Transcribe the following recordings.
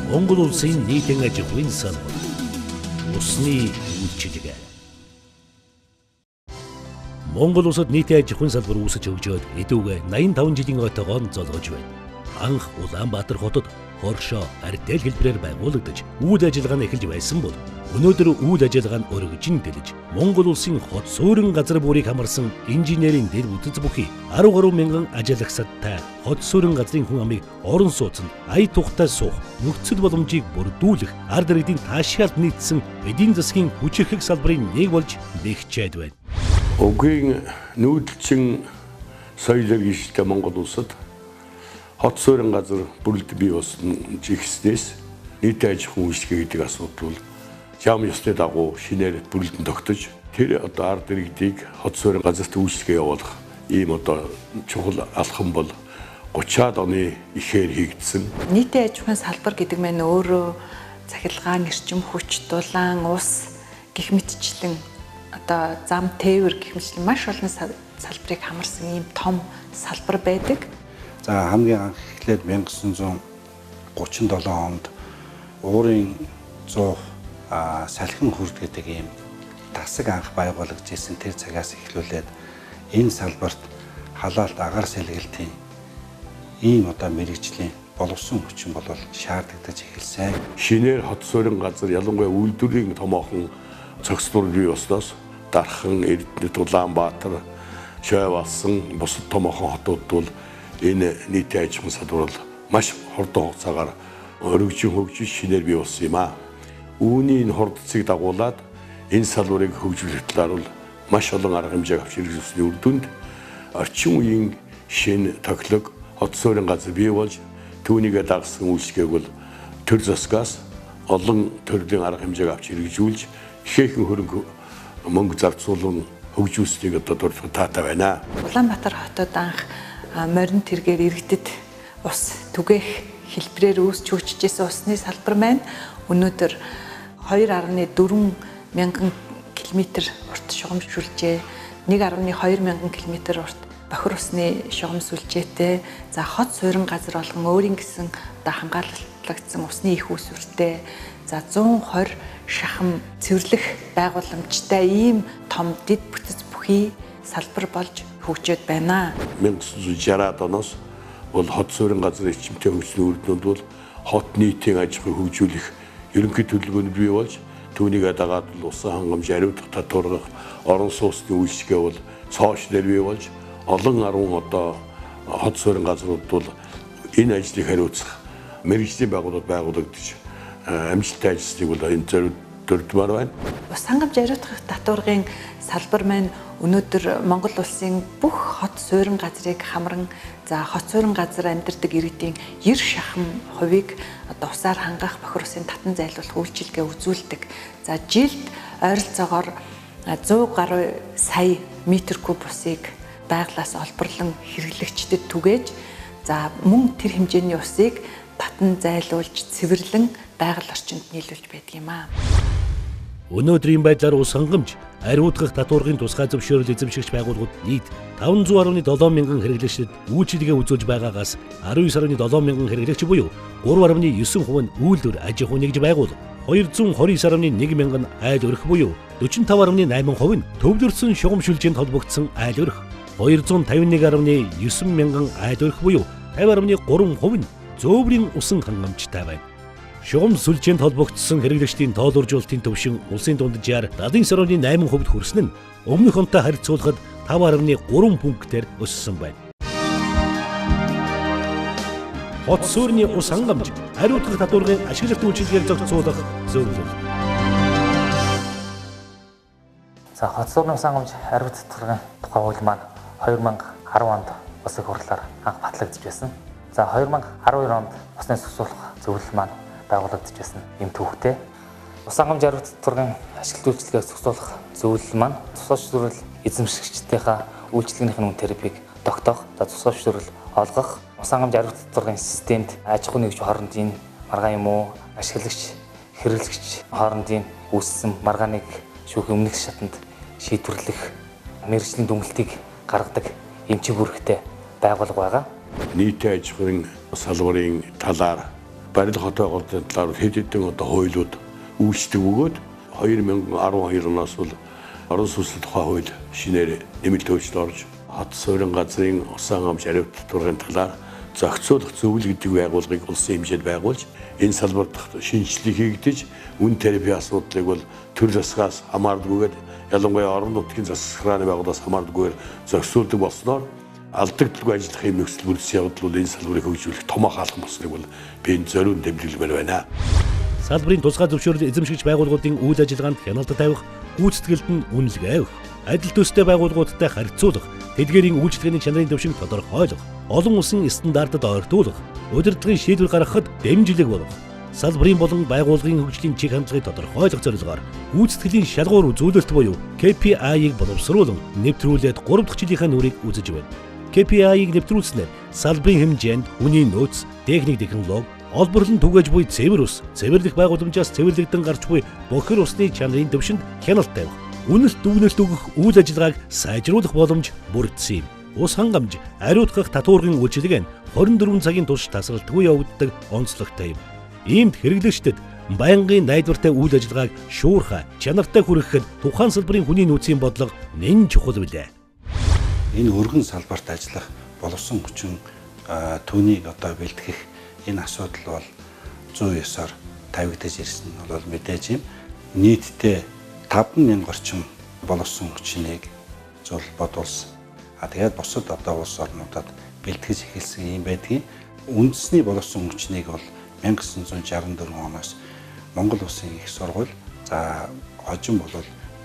Монгол улсын нийтийн аж ахуйн салбар. Усны үйлчилгээ. Монгол улсад нийтийн аж ахуйн салбар үүсэж хөгжөөд эдүүгээ 85 жилийн ойтойгоор золгож байна. Анх Улаанбаатар хотод хоршоо ардэл хэлбэрээр байгуулагдаж үйл ажиллагаа эхэлж байсан бол өнөөдөр үйл ажиллагаа нь өргөжин дэлж Монгол улсын хот суурин газар бүрийг хамарсан инженерийн дэр үтц бүхий 10 гаруй мянган ажиллагчтай хот суурин газрын хүн амыг орон сууцнд ая тухтай суух нөхцөл боломжийг бүрдүүлэх ард иргэдийн таашаалд нийцсэн эдийн засгийн хүчирхэг салбарын нэг болж нэгчээд байна. Угийн нүүдэлчин соёлын гişтэй Монгол улсад хот суурин газар бүрэлд бий болсон жигснээс нийт аж ахуйн үйлчлэгээ гэдэг асуудал бол зам ёсны дагуу шинээр бүрэлдэн тогтож тэр одоо ард иргэдийг хот суурин газарт үйлчлэгээ явуулах ийм одоо чухал алхам бол 30-аад оны ихээр хийгдсэн. Нийтийн аж ахуйн салбар гэдэг нь өөрөө цахилгаан, эрчим хүч, дулаан, ус гэх мэтчлэн одоо зам тээвэр гэх мэтлэн маш олон салбарыг хамарсан ийм том салбар байдаг. За хамгийн анх эхлээд 1937 онд уурын 100 салхин хүрд гэдэг ийм тасаг анх байгуулагдсан тэр цагаас эхлүүлээд энэ салбарт халаалт агаар сэлгэлтийн ийм одоо мэрэгжлийн боловсон хүчин бол шаардагдаж эхэлсэн. Шинээр хот суурин газар ялангуяа үйлдвэрийн томоохон цогцлуур бий болсноос Дархан, Эрдэнэт, Улаанбаатар, Шойвалсан бусад томоохон хотууд бол энэ нийтийн аж ахуйн салбар бол маш хурдан хугацаагаар өргөжин хөгжиж шинээр бий болсон юм аа. Үүний энэ хурдцыг дагуулад энэ салбарыг хөгжүүлэх талаар бол маш олон арга хэмжээг авч хэрэгжүүлсэний үр дүнд орчин үеийн шинэ тоглог хот суурин газар бий болж түүнийгээ дагсан үйлчлэгээг бол төр засгаас олон төрлийн арга хэмжээг авч хэрэгжүүлж ихээхэн хөрөнгө мөнгө зарцуулан хөгжүүлснийг одоо дурдвар таатай байна. Улаанбаатар хотод анх морин тэргээр иргэдэд ус түгээх хэлбэрээр үүсч хөгжижсэн усны салбар маань өнөөдөр 2.4 мянган км урт шугамжуулжээ. 1.2 мянган км урт бохир усны шугамжуулжээтэй. За хот суурин газар болгон өөрийн гэсэн одоо хамгаалагдсан усны их үүсвэртэй. За 120 шахам цэвэрлэх байгууламжтай ийм том дэд бүтэц бүхий салбар болж хөгжөөд байна. 1960-аад оноос бол хот суурин газрын эрчимтэй хөгжлийн үр дүнд бол хот нийтийн аж ахуйг хөгжүүлэх ерөнхий төлөвлөгөөнд бий болж түүнийгээ дагаад усан хангамж ариутгах татваргах орон сууцны үйлчлэгээ бол цоош дээр бий болж олон 10 одоо хот суурин газрууд бол энэ ажлыг хариуцах мэргэжлийн байгууллагууд байгуулагдаж амжилттай ажилласныг бол энэ зорилт дурдмаар байна. Ус хангамж ариутгах татваргын салбар маань өнөөдөр Монгол улсын бүх хот суурин газрыг хамран за хот суурин газар амьдардаг иргэдийн 90 шахам хувийг одоо усаар хангах бохир усын татан зайлуулах үйлчилгээ үзүүлдэг. За жилд ойролцоогоор 100 гаруй сая метр куб усыг байглаас олборлон хэрэглэгчдэд түгээж за мөн тэр хэмжээний усыг татан зайлуулж цэвэрлэн байгаль орчинд нийлүүлж байдаг юм аа. Өнөөдрийн байдлаар ус хангамж ариутгах татваргын тусгай зөвшөөрөл эзэмшигч байгууллагууд нийт 510.7 мянган хэрэглэгчдэд үйлчилгээ үзүүлж байгаагаас 19.7 мянган хэрэглэгч буюу 3.9% нь үйлдвэр аж ахуй нэгж байгууллага, 229.1 мянган айл өрх буюу 45.8% нь төвлөрсөн шугамшилжээнд холбогдсон айл өрх, 251.9 мянган айл өрх буюу 50.3% нь зөөврийн усан хангамжтай байна. Шугам сүлжээнд холбогдсон хэрэглэгчдийн тоолуржуулалтын төвшин улсын дунджаар 79.8% хүрсэн нь өмнөх онтой харьцуулахад 5.3 пунктээр өссөн байна. Хот суурины ус хангамж ариутгах татваргын ашиглалт үйлчилгээг зохицуулах зөвлөл. За хот суурины ус хангамж ариутгах татваргын тухай хууль маань 2010 онд Улсын хурлаар анх батлагдж байсан. За 2012 онд усны зөвшөөрлөх зөвлөл маань байгуулагдж байсан юм төвхтэй. Ус хангамж ариутгах татваргын ашиглалт үйлчилгээг зохицуулах зөвлөл маань цусгуулж эзэмшигчдийнхаа үйлчилгээнийх нь үн терапиг тогтоох, цусгуулж олгох, ус хангамж ариутгах татваргын системд аж ахуй нэгж хоорондын маргаан юм уу, ашиглагч, хэрэглэгч хоорондын үүссэн маргааныг шүүх өмнөх шатанд шийдвэрлэх мэргэжлийн дүгнэлтийг гаргадаг эмчиг бүрэгтэй байгууллага байгаа. Нийт аж ахуйн салбарын талаар барилга хотоо голдын талаар хэд хэдэн одоо хуулиуд үйлчлэг өгөөд 2012 оноос бол орон сууцны тухай хууль шинээр нэмэлт өөрчлөлт орж хот суурин газрын усан амж ариут татварын талаар зохицуулах зөвлөл гэдэг байгууллагыг улсын хэмжээнд байгуулж энэ салбарт шинжилгээ хийгдэж үн терапи асуудлыг бол төр засгаас хамаардаггүйгээр ялангуяа орон нутгийн засгийн байгууллагаас хамаардаггүйгээр зохицуулдаг болсноор алдагдaltaгүй ажиллах юм нөхцөл бүрдсэн явдал бол энэ салбарыг хөгжүүлэх томоохон алхам болсныг бол би энэ зориуд тэмдэглэмээр байна. Салбарын тусгай зөвшөөрөл эзэмшигч байгууллагуудын үйл ажиллагаанд хяналт тавих, гүйцэтгэлд нь үнэлгээ өгөх, адил төстэй байгууллагуудтай харьцуулах, тэдгээрийн үйлчлэгээний чанарын төвшинг тодорхойлох, олон улсын стандартад ойртуулах, удирдлагын шийдвэр гаргахад дэмжлэг болгох, салбарын болон байгууллагын хөгжлийн чиг хандлагыг тодорхойлох зорилгоор гүйцэтгэлийн шалгуур үзүүлэлт буюу KPI-г боловсруулан нэвтрүүлээд 3 дахь жилийнхаа нүрийг үзэж байна. KPI-г нэвтрүүлснээр салбарын хэмжээнд хүний нөөц, техник технологи, олборлон түгээж буй цэвэр ус, цэвэрлэх байгууламжаас цэвэрлэгдэн гарч буй бохир усны чанарын төвшөнд хяналт тавих, үнэлт дүгнэлт өгөх үйл ажиллагааг сайжруулах боломж бүрдсэн юм. Ус хангамж, ариутгах татваргын үйлчилгээ нь 24 цагийн турш тасралтгүй явагддаг онцлогтой юм. Иймд хэрэглэгчдэд байнгын найдвартай үйл ажиллагааг шуурхай, чанартай хүргэхэд тухайн салбарын хүний нөөцийн бодлого нэн чухал билээ. Энэ өргөн салбарт ажиллах боловсон хүчин түүнийг одоо бэлтгэх энэ асуудал бол 109-оор тавигдаж ирсэн нь бол мэдээж юм. Нийтдээ 5,000 орчим боловсон хүчнийг зөвл бодулсан. Тэгээд бусад одоо улс орнуудад бэлтгэж эхэлсэн юм байдгийг. Үндэсний боловсон хүчнийг бол 1964 оноос Монгол Улсын их сургууль, за хожим бол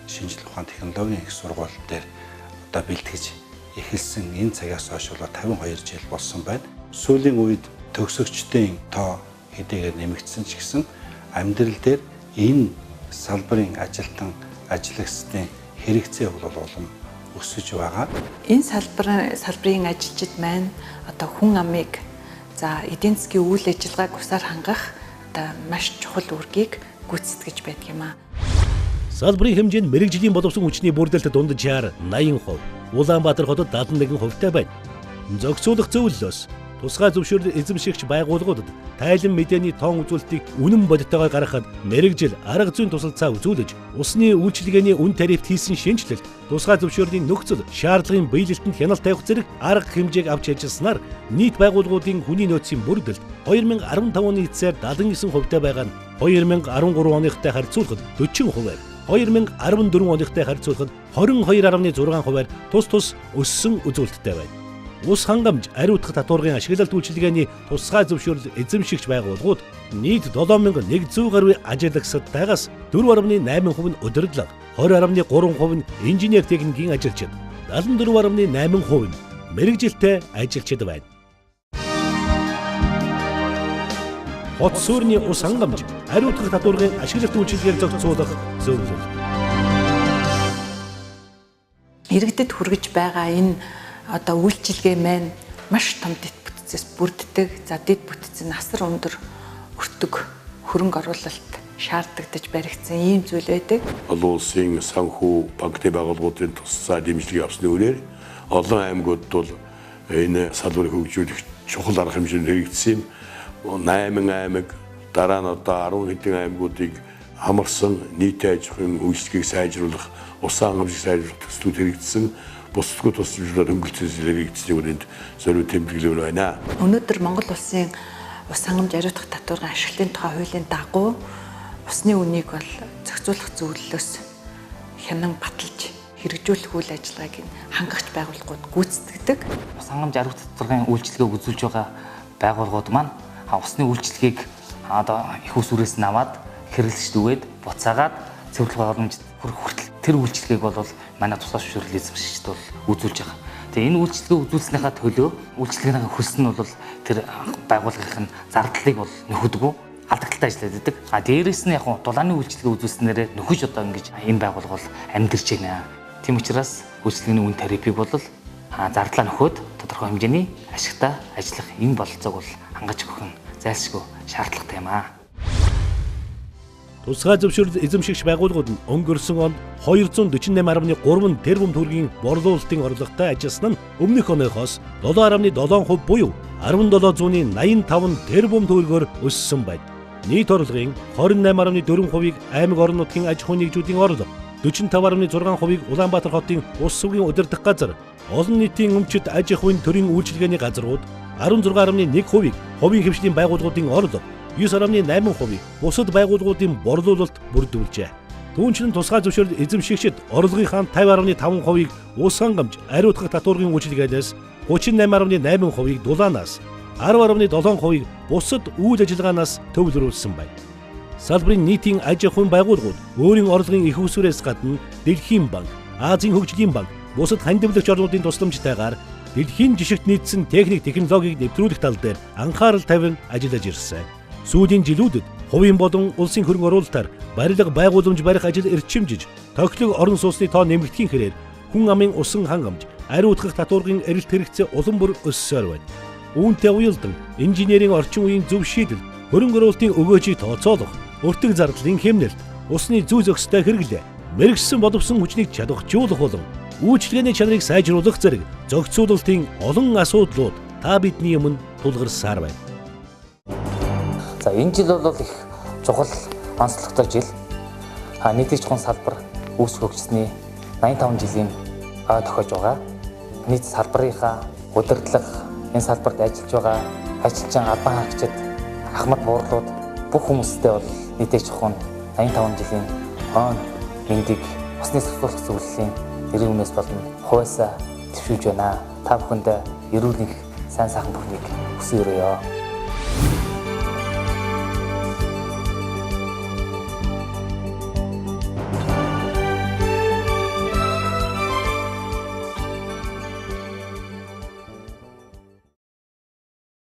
шинжлэх ухааны технологийн их сургууль дээр одоо бэлтгэж эхэлсэн. Энэ цагаас хойш бол 52 жил болсон байна. Сүүлийн үед төгсөгчдийн тоо хэдийгээр нэмэгдсэн ч гэсэн амьдрал дээр энэ салбарын ажилтан ажлагчдын хэрэгцээ бол улам өсөж байгаа. Энэ салбарын ажилчид маань одоо хүн амыг за эдийн засгийн үйл ажиллагааг усаар хангах одоо маш чухал үүргийг гүйцэтгэж байдаг юм аа. Салбарын хэмжээнд мэрэгжлийн боловсон хүчний бүрдэлт дунджаар 80%, Улаанбаатар хотод 71%-тай байна. Зохицуулах зөвлөлөөс тусгай зөвшөөрөл эзэмшигч байгууллагуудад тайлан мэдээний тоон үзүүлэлтийг үнэн бодиттойгоор гаргахад мэрэгжил арга зүйн тусалцаа үзүүлж, усны үйлчилгээний үн тарифт хийсэн шинжилэлт, тусгай зөвшөөрлийн нөхцөл, шаардлагын биелэлтэнд хяналт тавих зэрэг арга хэмжээг авч ажилласнаар нийт байгууллагуудын хүний нөөцийн бүрдэлт 2015 оны эцсээр 79%-тай байгаа нь 2013 оныхтай харьцуулахад 40%-аар, 2014 оныхтай харьцуулахад 22.6%-аар тус өссөн үзүүлэлттэй байна. Ус хангамж, ариутгах татваргын ашиглалт үйлчилгээний тусгай зөвшөөрөл эзэмшигч байгууллагууд нийт 7100 гаруй ажиллагчдаагаас 4.8% нь удирдлага, 20.3% нь инженер техникийн ажилчид, 74.8% нь мэрэгжилтэй ажилчид байна. Хот суурины ус хангамж, ариутгах татваргын ашиглалт үйлчилгээг зохицуулах зөвлөл. Иргэдэд хүргэж байгаа энэ одоо үйлчилгээ маань маш том дэд бүтцээс бүрддэг. За дэд бүтц нь асар өндөр өртөг хөрөнгө оруулалт шаардагдаж баригдсан ийм зүйл байдаг. Олон улсын санхүү банкны байгууллагуудын тусгай дэмжлэг авсны үрээр олон аймагуудад бол энэ салбарыг хөгжүүлэх чухал арга хэмжээнд хэрэгжсэн юм. 8 аймаг дараа нь одоо 10 хэдэн аймагуудыг хамарсан нийтийн аж ахуйн үйлчлэгийг сайжруулах, усан хангамжийг сайжруулах төслүүд хэрэгжсэн. Бусдгүй тусламжлалаар хөнгөлцсөн хэрэгжсэн үүнд зориуд тэмдэглэв байна. Өнөөдөр Монгол улсын ус хангамж ариутгах татваргын ашиглалтын тухай хуулийн дагуу усны үнийг бол зохицуулах зөвлөлөөс хянан баталж хэрэгжүүлэх үйл ажиллагааг хангагч байгууллагууд гүйцэтгэдэг. Ус хангамж ариутгах татваргын үйлчилгээг үзүүлж байгаа байгууллагууд маань усны үйлчилгээг одоо их ус үрээс нь аваад хэрэглэгчд өгөөд буцаагаад цэвэрлэх боломжид хүртэл тэр үйлчилгээг бол манай тусгай зөвшөөрөл эзэмшигчд бол үзүүлж байгаа. Тэгээ энэ үйлчилгээ үзүүлснийхаа төлөө үйлчилгээний хөлс нь бол тэр байгууллагын зардлыг бол нөхөдгөө алдагдaltaй ажиллаад байдаг. Дээрээс нь яг дулааны үйлчилгээ үзүүлснээрээ нөхөж одоо ингэж энэ байгууллага бол амьдарч байна. Тийм учраас үйлчилгээний үн тарифыг бол зардлаа нөхөд тодорхой хэмжээний ашигтай ажиллах энэ бололцоог бол хангаж өгөх нь зайлшгүй шаардлагатай юм аа. Тусгай зөвшөөрөл эзэмшигч байгууллагууд нь өнгөрсөн онд 248.3 тэрбум төгрөгийн борлуулалтын орлоготой ажилласан нь өмнөх оныхоос 7.7% буюу 1785 тэрбум төгрөгөөр өссөн байна. Нийт орлогын 28.4%-ийг аймаг орон нутгийн аж ахуйн нэгжүүдийн орлого, 45.6%-ийг Улаанбаатар хотын ус сүгийн удирдах газар, олон нийтийн өмчит аж ахуйн төрийн үйлчилгээний газрууд, 16.1%-ийг хувийн хвшлийн байгууллагуудын орлого, 9.8%-ийг бусад байгууллагуудын борлуулалт бүрдүүлжээ. Түүнчлэн тусгай зөвшөөрөл эзэмшигчид орлогынхаа 50.5%-ийг ус хангамж, ариутгах татваргын үйлчилгээнээс, 38.8%-ийг дулаанаас, 10.7%-ийг бусад үйл ажиллагаанаас төвлөрүүлсэн байна. Салбарын нийтийн аж ахуйн байгууллагууд өөрийн орлогын их усүрээс гадна Дэлхийн банк, Азийн хөгжлийн банк, бусад хандивлагч орнуудын тусламжтайгаар дэлхийн жишгт нийцсэн техник технологиг нэвтрүүлэх тал дээр анхаарал тавин ажиллаж ирсэн. Сүүлийн жилүүдэд хувийн болон улсын хөрөнгө оруулалтаар барилга байгууламж барих ажил эрчимжиж, тохилог орон сууцны тоо нэмэгдэхийн хэрээр хүн амын усан хангамж, ариутгах татваргын эрэлт хэрэгцээ улам бүр өссөөр байна. Үүнтэй уялдан инженерийн орчин үеийн зөв шийдэл, хөрөнгө оруулалтын өгөөжийг тооцоолох, өртөг зардлын хэмнэлт, усны зүй зохистой хэрэглээ, мэрэгчсэн боловсон хүчнийг чадваржуулах болон үйлчлэгээний чанарыг сайжруулах зэрэг зохицуулалтын олон асуудлууд та бидний өмнө тулгарсаар байна. За энэ жил бол их чухал онцлогтой жил. Нийтийн чухал салбар үүсэх хөгжсөний 85 жилийн тохиож байгаа. Нийт салбарынхаа удирдлага, энэ салбарт ажиллаж байгаа ажилчин албан хаагчид, ахмад буурлууд бүх хүмүүстэй бол нийтийн чухал 85 жилийн он мэндийг усны сахилуулах зөвлөлийн нэрийн үнээс болон хувьсаа төвшүүлж байна. Та бүхэнд эрүүл их сайн сайхан бүхнийг хүсье өрөөё.